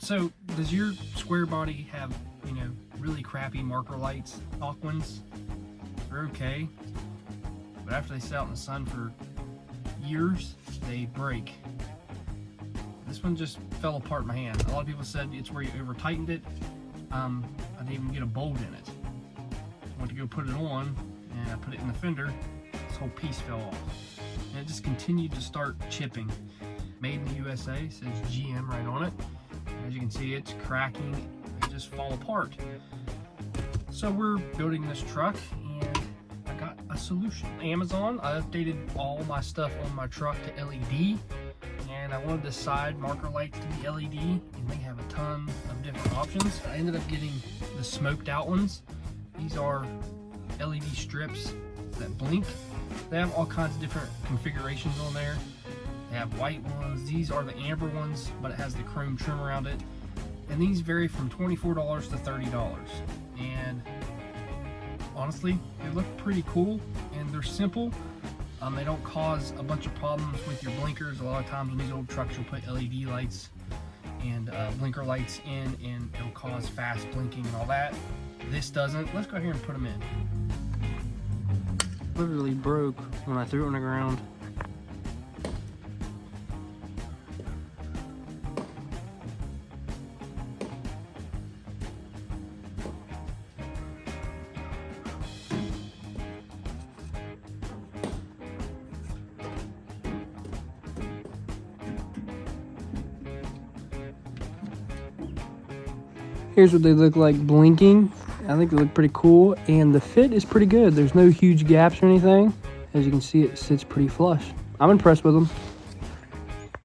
So does your square body have, you know, really crappy marker lights? Stock ones, they're okay, but after they sit out in the sun for years, they break. This one just fell apart in my hand. A lot of people said it's where you over tightened it. I didn't even get a bolt in it. I went to go put it on and I put it in the fender. This whole piece fell off. And it just continued to start chipping. Made in the USA, says GM right on it. As you can see, it's cracking and just fall apart. So we're building this truck and I got a solution. Amazon, I updated all my stuff on my truck to LED, and I wanted the side marker lights to be LED, and they have a ton of different options. I ended up getting the smoked out ones. These are LED strips that blink. They have all kinds of different configurations on there. They have white ones. These are the amber ones, but it has the chrome trim around it. And these vary from $24 to $30. And honestly, they look pretty cool and they're simple. They don't cause a bunch of problems with your blinkers. A lot of times when these old trucks will put LED lights and blinker lights in, and it'll cause fast blinking and all that. This doesn't. Let's go ahead and put them in. Literally broke when I threw it on the ground. Here's what they look like blinking. I think they look pretty cool, and the fit is pretty good. There's no huge gaps or anything. As you can see, it sits pretty flush. I'm impressed with them.